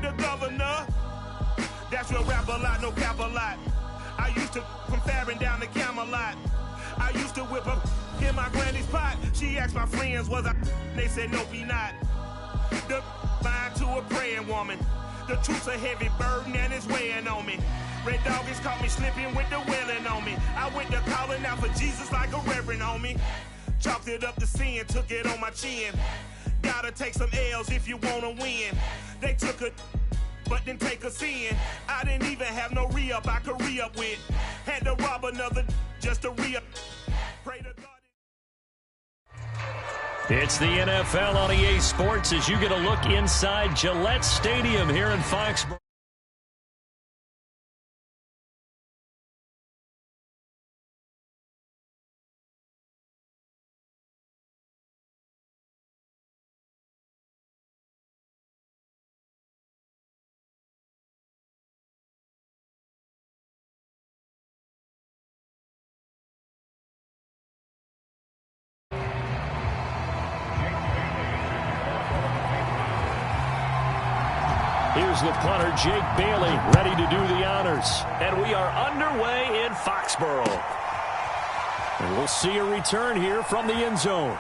the governor. That's real rap a lot, no cap a lot. I used to from Farron down to Camelot. I used to whip up in my granny's pot. She asked my friends, was I? They said, no, be not. The line to a praying woman. The truth's a heavy burden and it's weighing on me. Red Doggies caught me slipping with the wailing on me. I went to calling out for Jesus like a reverend on me. Chalked it up to sin, took it on my chin. Gotta take some L's if you wanna win. They took a but didn't take us in. I didn't even have no re-up I could re-up with. Had to rob another just to re-up. Pray to God. It's the NFL on EA Sports as you get a look inside Gillette Stadium here in Foxborough. Here's the punter, Jake Bailey, ready to do the honors. And we are underway in Foxborough. And we'll see a return here from the end zone.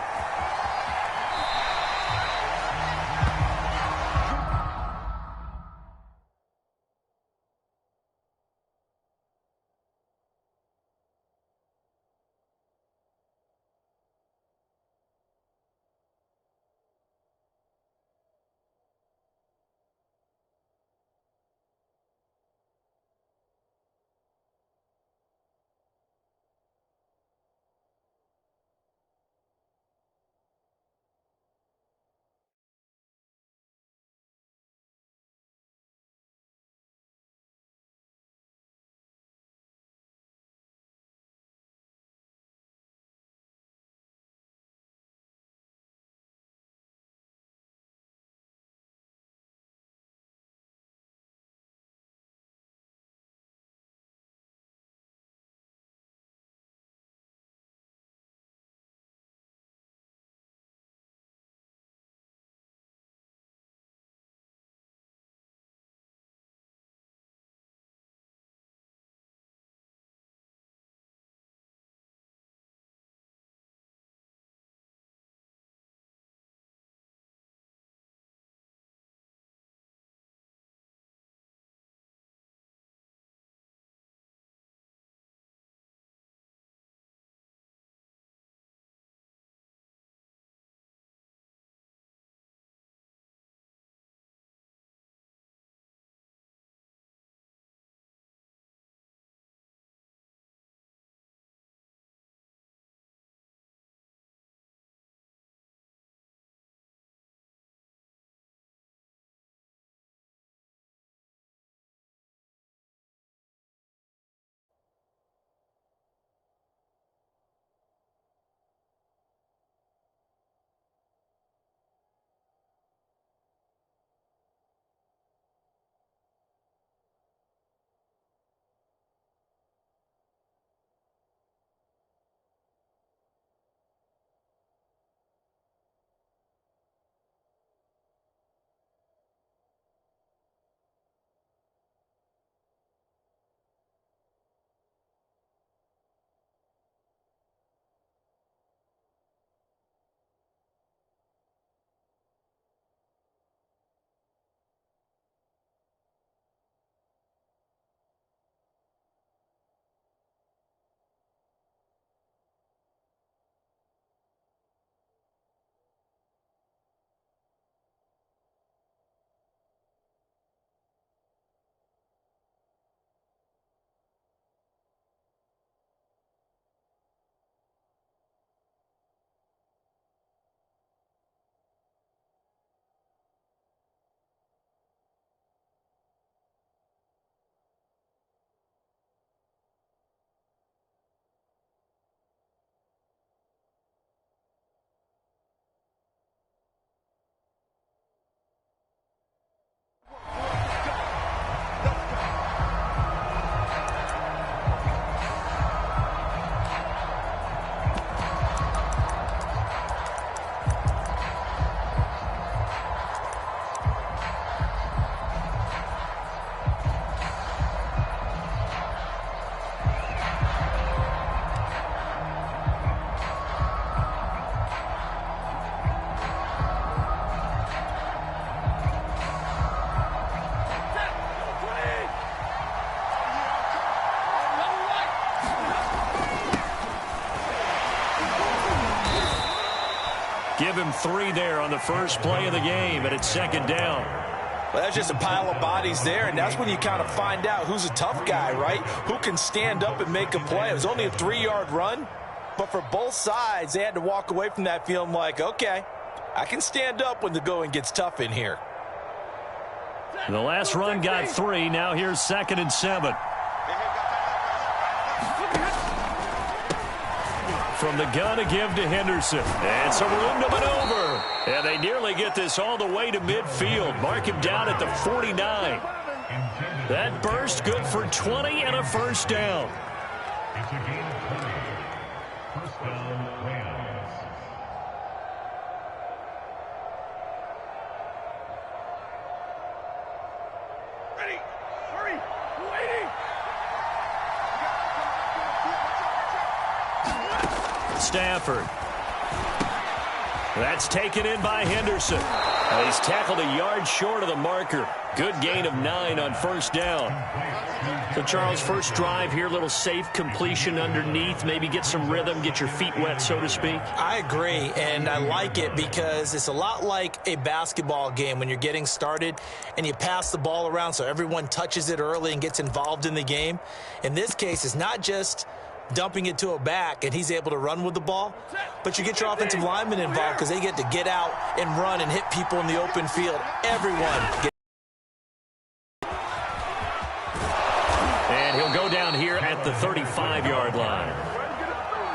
Give him 3 there on the first play of the game, and it's second down. Well, that's just a pile of bodies there, and that's when you kind of find out who's a tough guy, right? Who can stand up and make a play. It was only a 3-yard run, but for both sides, they had to walk away from that feeling like, okay, I can stand up when the going gets tough in here. The last run got 3. Now here's 2nd and 7. From the gun to give to Henderson. And some room to maneuver. And they nearly get this all the way to midfield. Mark him down at the 49. That burst good for 20 and a first down. It's a gain of 20. First down, Rams. Ready. Hurry. Waiting. Stafford. That's taken in by Henderson. He's tackled a yard short of the marker. Good gain of 9 on first down. So, Charles, first drive here, little safe completion underneath. Maybe get some rhythm, get your feet wet, so to speak. I agree, and I like it because it's a lot like a basketball game when you're getting started and you pass the ball around so everyone touches it early and gets involved in the game. In this case, it's not just dumping it to a back and he's able to run with the ball, but you get your offensive linemen involved because they get to get out and run and hit people in the open field. Everyone gets. And he'll go down here at the 35-yard line.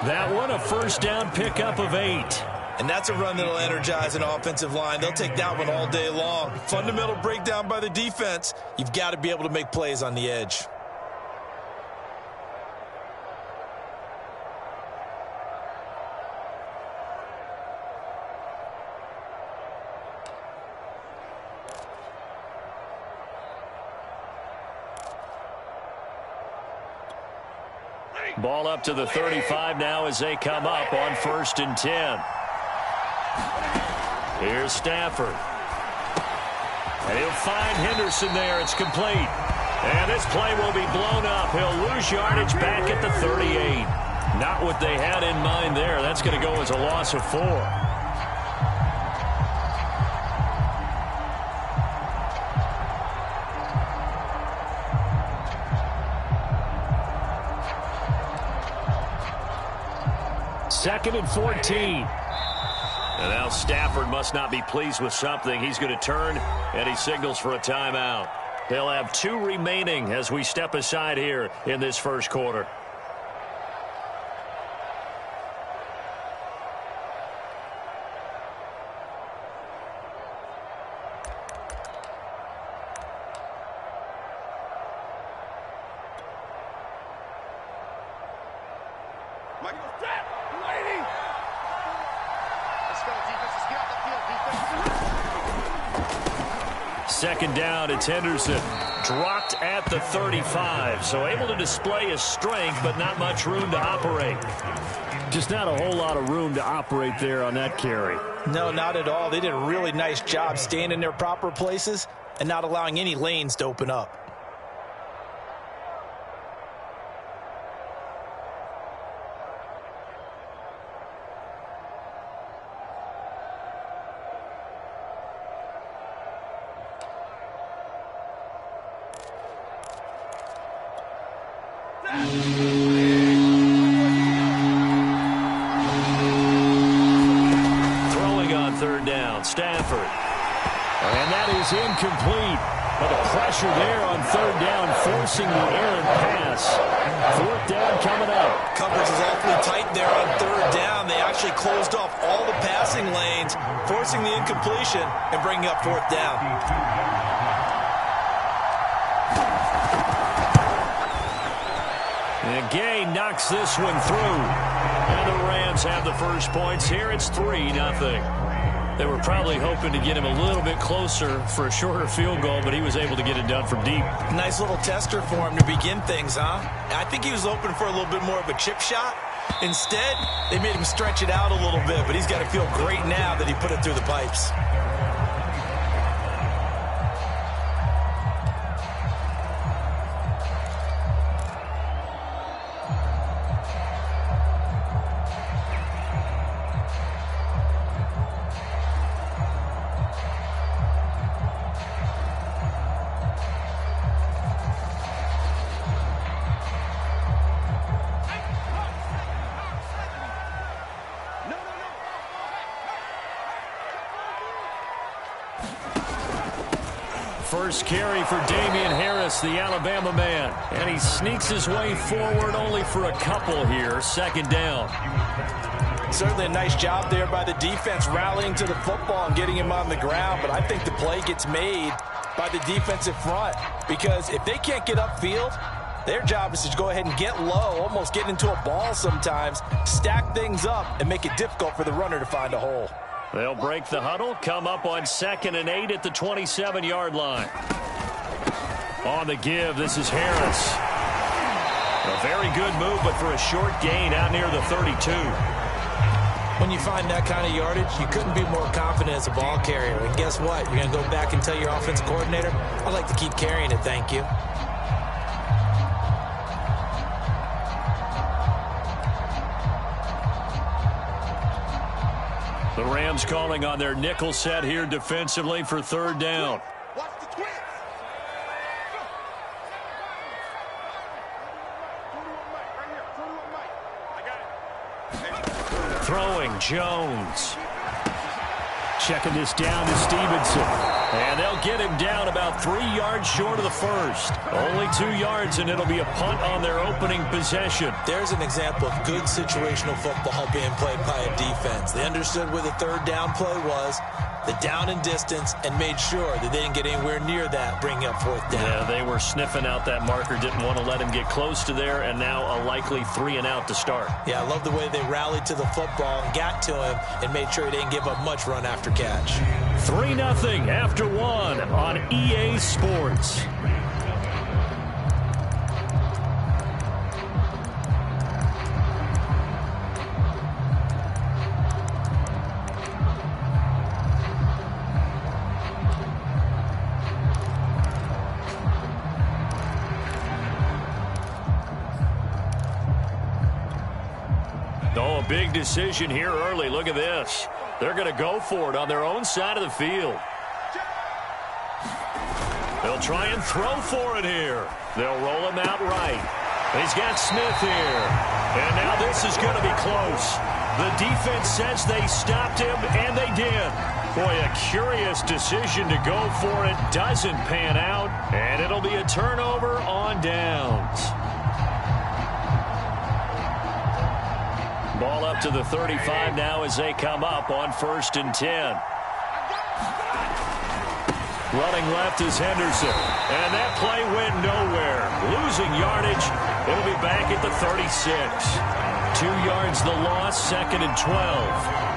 That one, a first down pickup of 8. And that's a run that'll energize an offensive line. They'll take that one all day long. Fundamental breakdown by the defense. You've got to be able to make plays on the edge. Ball up to the 35 now as they come up on 1st and 10. Here's Stafford. And he'll find Henderson there. It's complete. And this play will be blown up. He'll lose yardage back at the 38. Not what they had in mind there. That's going to go as a loss of 4. Second and 14. And now Stafford must not be pleased with something. He's going to turn, and he signals for a timeout. They'll have 2 remaining as we step aside here in this first quarter. Second down, it's Henderson. Dropped at the 35, so able to display his strength, but not much room to operate. Just not a whole lot of room to operate there on that carry. No, not at all. They did a really nice job staying in their proper places and not allowing any lanes to open up. Throwing on 3rd down, Stafford. And that is incomplete. But the pressure there on 3rd down, forcing the errant pass. 4th down coming up. Coverage is awfully tight there on 3rd down. They actually closed off all the passing lanes, forcing the incompletion and bringing up 4th down. And Gay knocks this one through. And the Rams have the first points here. It's 3-0. They were probably hoping to get him a little bit closer for a shorter field goal, but he was able to get it done from deep. Nice little tester for him to begin things, huh? I think he was hoping for a little bit more of a chip shot. Instead, they made him stretch it out a little bit, but he's got to feel great now that he put it through the pipes. first carry for Damian Harris, the Alabama man. And he sneaks his way forward only for a couple here. Second down. Certainly a nice job there by the defense rallying to the football and getting him on the ground. But I think the play gets made by the defensive front, because if they can't get upfield, their job is to go ahead and get low, almost get into a ball sometimes, stack things up, and make it difficult for the runner to find a hole. They'll break the huddle, come up on 2nd and 8 at the 27-yard line. On the give, this is Harris. A very good move, but for a short gain out near the 32. When you find that kind of yardage, you couldn't be more confident as a ball carrier. And guess what? You're going to go back and tell your offensive coordinator, I'd like to keep carrying it, thank you. The Rams calling on their nickel set here defensively for 3rd down. Throwing, Jones. Checking this down to Stevenson. And they'll get him down about 3 yards short of the first. Only 2 yards, and it'll be a punt on their opening possession. There's an example of good situational football being played by a defense. They understood where the 3rd down play was, the down and distance, and made sure that they didn't get anywhere near that, bringing up 4th down. Yeah, they were sniffing out that marker, didn't want to let him get close to there, and now a likely 3 and out to start. Yeah, I love the way they rallied to the football and got to him and made sure he didn't give up much run after catch. 3-0 after 1 on EA Sports. Oh, a big decision here early. Look at this. They're going to go for it on their own side of the field. They'll try and throw for it here. They'll roll him out right. He's got Smith here. And now this is going to be close. The defense says they stopped him, and they did. Boy, a curious decision to go for it. Doesn't pan out, and it'll be a turnover on downs. Ball up to the 35 now as they come up on 1st and 10. Running left is Henderson. And that play went nowhere. Losing yardage. It'll be back at the 36. 2 yards the loss, 2nd and 12.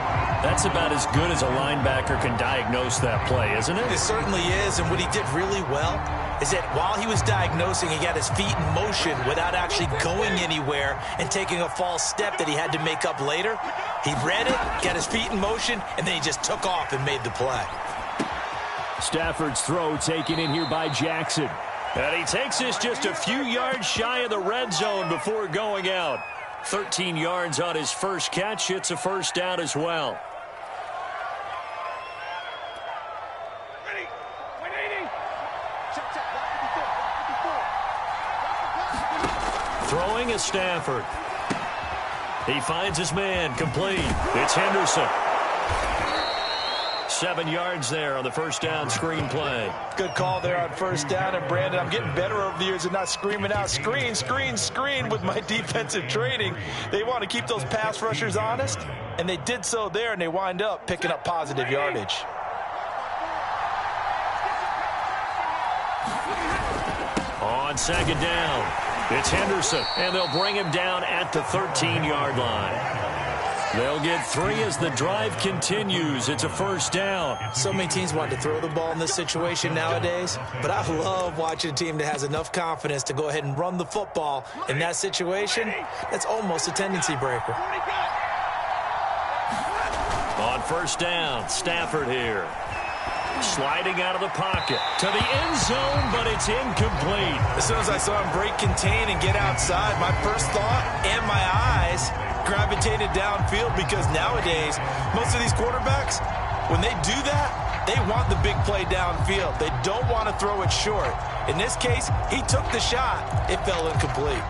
That's about as good as a linebacker can diagnose that play, isn't it? It certainly is, and what he did really well is that while he was diagnosing, he got his feet in motion without actually going anywhere and taking a false step that he had to make up later. He read it, got his feet in motion, and then he just took off and made the play. Stafford's throw taken in here by Jackson. And he takes this just a few yards shy of the red zone before going out. 13 yards on his first catch. It's a 1st down as well. Throwing is Stafford. He finds his man, complete. It's Henderson. 7 yards there on the 1st down screen play. Good call there on 1st down. And, Brandon, I'm getting better over the years at not screaming out, screen, screen, screen with my defensive training. They want to keep those pass rushers honest, and they did so there, and they wind up picking up positive yardage. On 2nd down, it's Henderson, and they'll bring him down at the 13-yard line. They'll get 3 as the drive continues. It's a 1st down. So many teams want to throw the ball in this situation nowadays, but I love watching a team that has enough confidence to go ahead and run the football. In that situation, that's almost a tendency breaker. On 1st down, Stafford here. Sliding out of the pocket to the end zone, but it's incomplete. As soon as I saw him break contain and get outside, my first thought and my eyes gravitated downfield, because nowadays, most of these quarterbacks, when they do that, they want the big play downfield. They don't want to throw it short. In this case, he took the shot. It fell incomplete.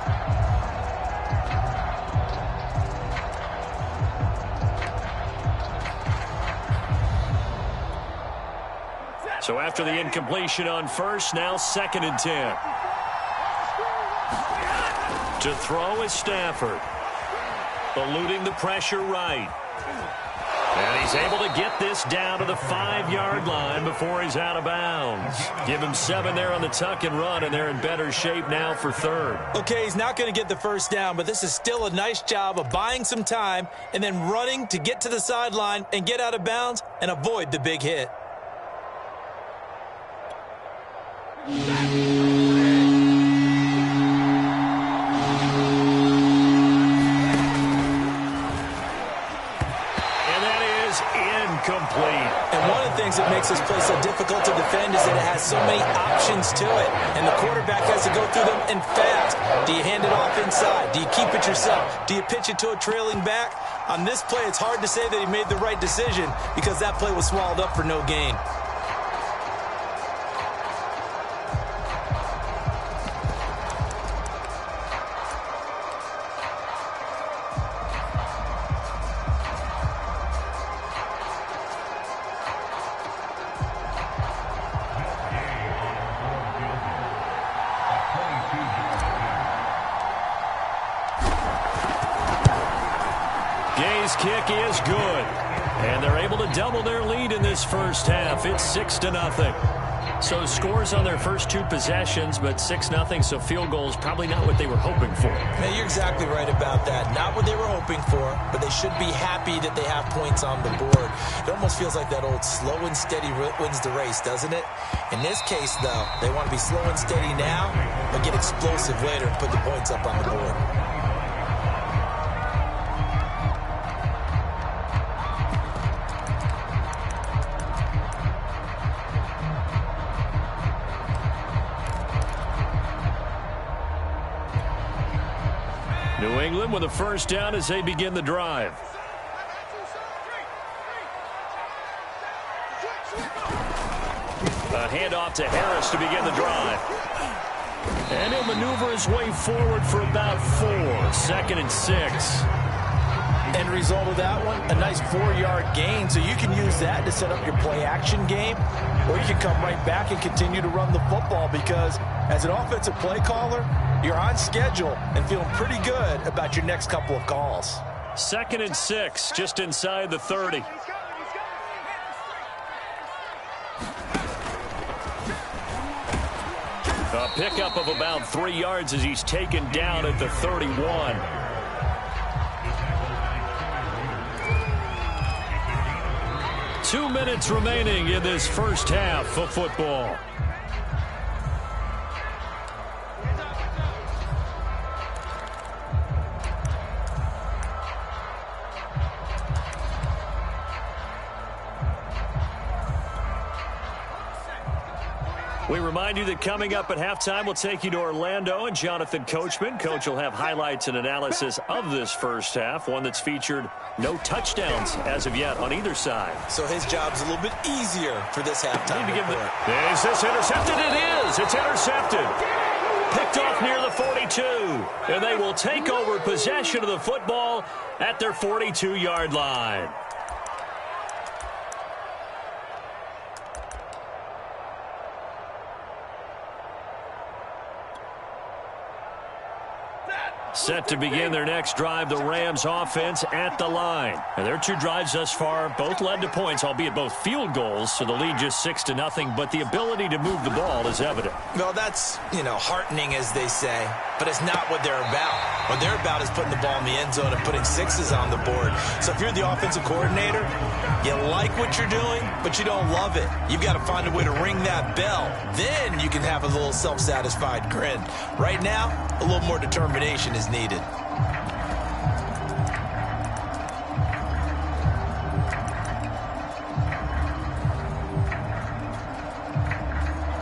So after the incompletion on first, now 2nd and 10. To throw is Stafford. Eluding the pressure right. And he's able to get this down to the 5-yard line before he's out of bounds. Give him 7 there on the tuck and run, and they're in better shape now for 3rd. Okay, he's not going to get the first down, but this is still a nice job of buying some time and then running to get to the sideline and get out of bounds and avoid the big hit. Complete. And one of the things that makes this play so difficult to defend is that it has so many options to it, and the quarterback has to go through them and fast. Do you hand it off inside? Do you keep it yourself? Do you pitch it to a trailing back? On this play, it's hard to say that he made the right decision because that play was swallowed up for no gain. Gay's kick is good. And they're able to double their lead in this first half. It's 6-0. So scores on their first 2 possessions, but 6-0, so field goals probably not what they were hoping for. Man, you're exactly right about that. Not what they were hoping for, but they should be happy that they have points on the board. It almost feels like that old slow and steady wins the race, doesn't it? In this case, though, they want to be slow and steady now, but get explosive later and put the points up on the board. New England with a first down as they begin the drive. A handoff to Harris to begin the drive. And he'll maneuver his way forward for about 4. 2nd and 6. End result of that one, a nice 4-yard gain. So you can use that to set up your play-action game, or you can come right back and continue to run the football because as an offensive play caller, you're on schedule and feeling pretty good about your next couple of calls. 2nd and 6, just inside the 30. A pickup of about 3 yards as he's taken down at the 31. Two minutes remaining in this first half of football. We remind you that coming up at halftime, we'll take you to Orlando and Jonathan Coachman. Coach will have highlights and analysis of this first half, one that's featured no touchdowns as of yet on either side. So his job's a little bit easier for this halftime report. Is this intercepted? It is. It's intercepted. Picked off near the 42. And they will take over possession of the football at their 42-yard line. Set to begin their next drive, the Rams offense at the line. And their 2 drives thus far both led to points, albeit both field goals, so the lead just 6-0, but the ability to move the ball is evident. Well, that's, heartening, as they say, but it's not what they're about. What they're about is putting the ball in the end zone and putting 6s on the board. So if you're the offensive coordinator, you like what you're doing, but you don't love it. You've got to find a way to ring that bell. Then you can have a little self-satisfied grin. Right now, a little more determination is needed.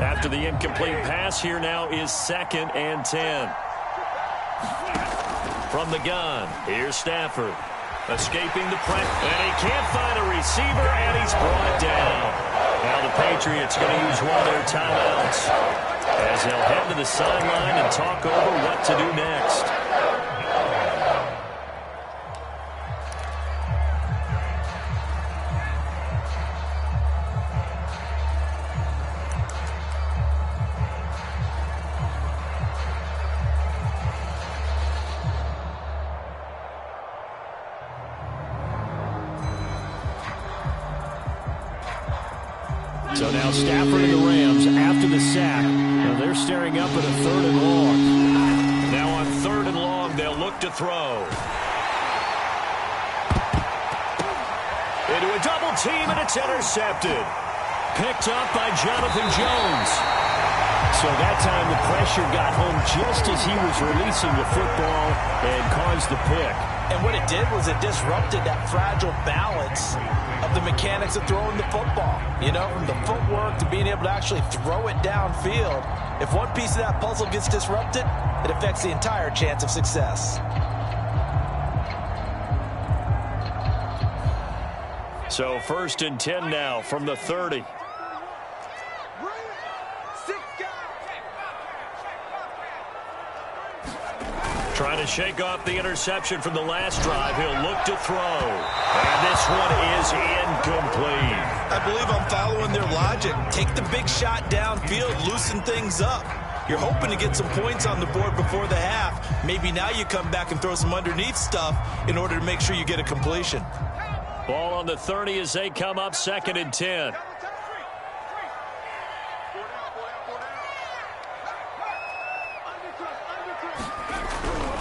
After the incomplete pass, here now is 2nd and 10. From the gun, here's Stafford. Escaping the press, and he can't find a receiver, and he's brought down. Now the Patriots going to use one of their timeouts as they'll head to the sideline and talk over what to do next. So now Stafford and the Rams after the sack. Now they're staring up at a 3rd and long. Now on 3rd and long, they'll look to throw. Into a double team, and it's intercepted. Picked up by Jonathan Jones. So that time the pressure got home just as he was releasing the football and caused the pick. And what it did was it disrupted that fragile balance of the mechanics of throwing the football. You know, from the footwork to being able to actually throw it downfield. If one piece of that puzzle gets disrupted, it affects the entire chance of success. So 1st and 10 now from the 30. Trying to shake off the interception from the last drive. He'll look to throw. And this one is incomplete. I believe I'm following their logic. Take the big shot downfield, loosen things up. You're hoping to get some points on the board before the half. Maybe now you come back and throw some underneath stuff in order to make sure you get a completion. Ball on the 30 as they come up 2nd and 10.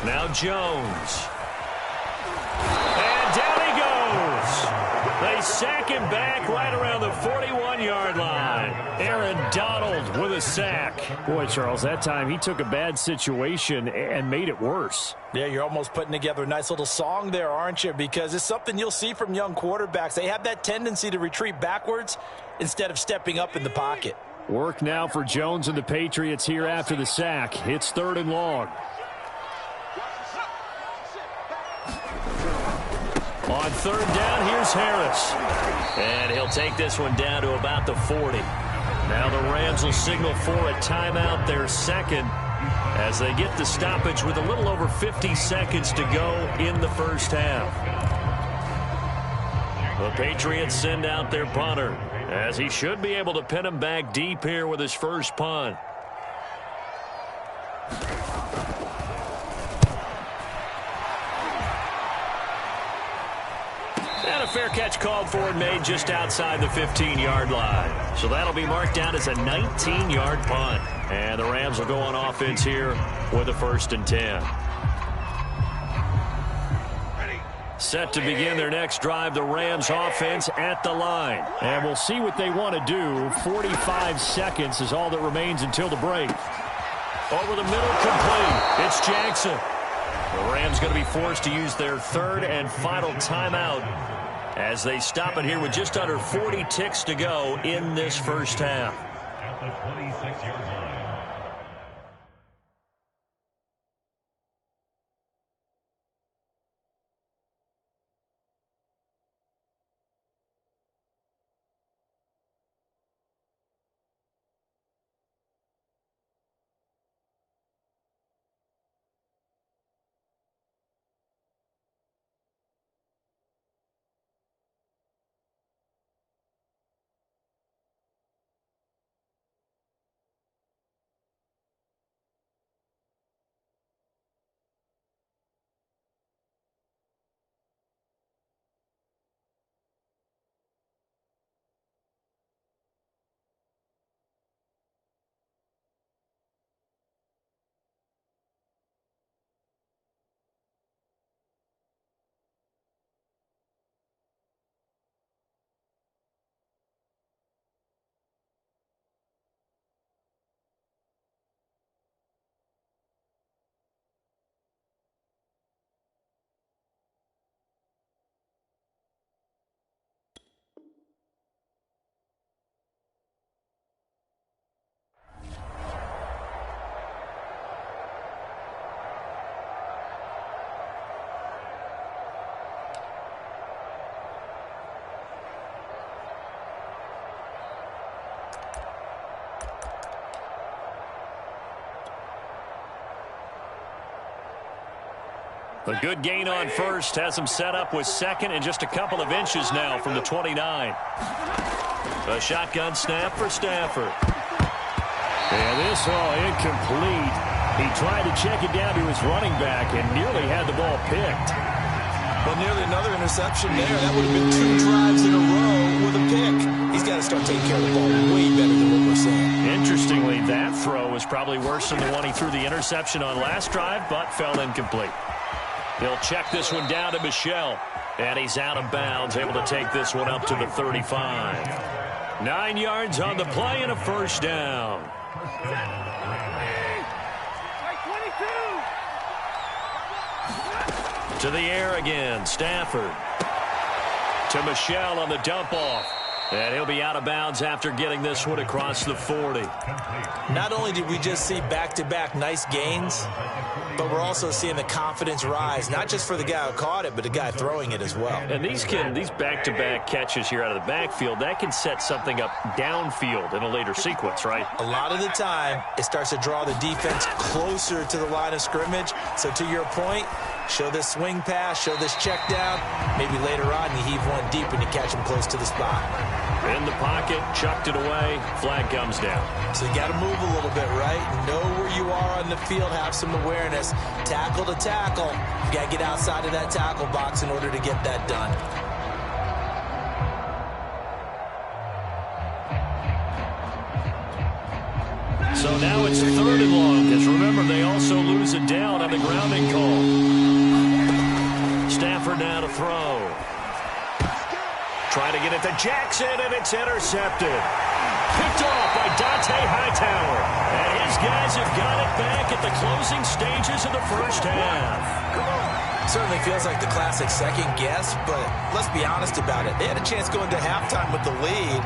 Now Jones. And down he goes. They sack him back right around the 41-yard line. Aaron Donald with a sack. Boy, Charles, that time he took a bad situation and made it worse. Yeah, you're almost putting together a nice little song there, aren't you? Because it's something you'll see from young quarterbacks. They have that tendency to retreat backwards instead of stepping up in the pocket. Work now for Jones and the Patriots here after the sack. It's 3rd and long. On 3rd down, here's Harris. And he'll take this one down to about the 40. Now the Rams will signal for a timeout, their 2nd, as they get the stoppage with a little over 50 seconds to go in the first half. The Patriots send out their punter, as he should be able to pin him back deep here with his first punt. And a fair catch called for and made just outside the 15-yard line. So that'll be marked down as a 19-yard punt. And the Rams will go on offense here with a 1st and 10. Set to begin their next drive, the Rams offense at the line. And we'll see what they want to do. 45 seconds is all that remains until the break. Over the middle, complete. It's Jackson. The Rams going to be forced to use their 3rd and final timeout as they stop it here with just under 40 ticks to go in this first half. At the 26-yard line. A good gain on 1st has him set up with 2nd and just a couple of inches now from the 29. A shotgun snap for Stafford. And this all incomplete. He tried to check it down to his running back and nearly had the ball picked. Well, nearly another interception there. That would have been 2 drives in a row with a pick. He's got to start taking care of the ball way better than what we're seeing. Interestingly, that throw was probably worse than the one he threw the interception on last drive, but fell incomplete. He'll check this one down to Michel. And he's out of bounds, able to take this one up to the 35. 9 yards on the play and a first down. To the air again, Stafford. To Michel on the dump off. And he'll be out of bounds after getting this one across the 40. Not only did we just see back-to-back nice gains, but we're also seeing the confidence rise, not just for the guy who caught it, but the guy throwing it as well. And these back-to-back catches here out of the backfield, that can set something up downfield in a later sequence, right? A lot of the time, it starts to draw the defense closer to the line of scrimmage. So to your point, show this swing pass, show this check down. Maybe later on you heave one deep and you catch him close to the spot. In the pocket, chucked it away, flag comes down. So you got to move a little bit, right? Know where you are on the field, have some awareness. Tackle to tackle. You got to get outside of that tackle box in order to get that done. So now it's 3rd and long, because remember, they also lose it down on the grounding call. Stafford now to throw. Trying to get it to Jackson, and it's intercepted. Picked off by Dante Hightower. And his guys have got it back at the closing stages of the first half. Certainly feels like the classic second guess, but let's be honest about it. They had a chance going to halftime with the lead.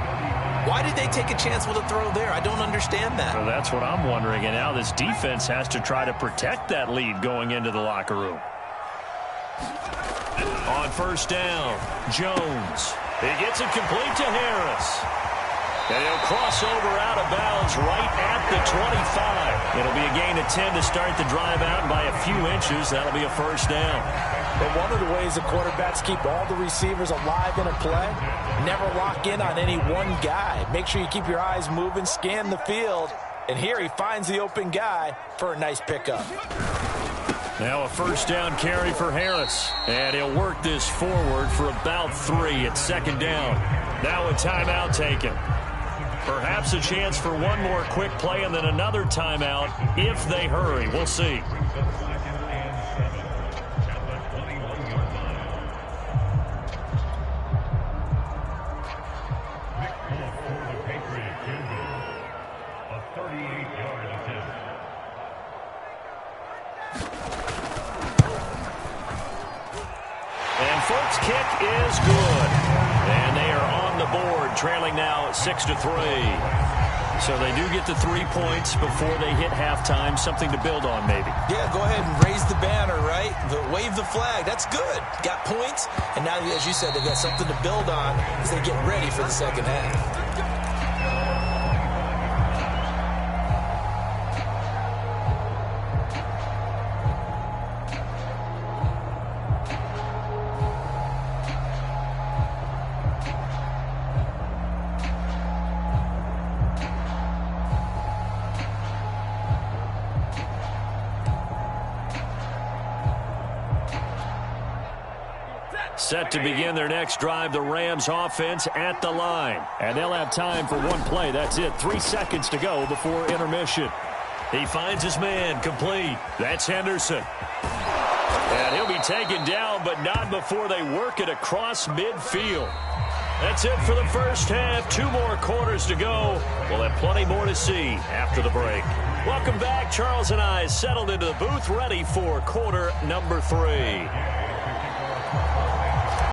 Why did they take a chance with a throw there? I don't understand that. Well, that's what I'm wondering. And now this defense has to try to protect that lead going into the locker room. On first down, Jones. He gets it complete to Harris. And he'll cross over out of bounds right at the 25. It'll be a gain of 10 to start the drive out, and by a few inches, that'll be a first down. But one of the ways the quarterbacks keep all the receivers alive in a play, never lock in on any one guy. Make sure you keep your eyes moving, scan the field, and here he finds the open guy for a nice pickup. Now a first down carry for Harris. And he'll work this forward for about 3 at second down. Now a timeout taken. Perhaps a chance for one more quick play and then another timeout if they hurry. We'll see. Folks, kick is good. And they are on the board, trailing now 6-3. So they do get the 3 points before they hit halftime. Something to build on, maybe. Yeah, go ahead and raise the banner, right? Wave the flag. That's good. Got points. And now, as you said, they've got something to build on as they get ready for the second half. Set to begin their next drive, the Rams offense at the line. And they'll have time for one play. That's it. 3 seconds to go before intermission. He finds his man complete. That's Henderson. And he'll be taken down, but not before they work it across midfield. That's it for the first half. 2 more quarters to go. We'll have plenty more to see after the break. Welcome back. Charles and I settled into the booth, ready for quarter number 3.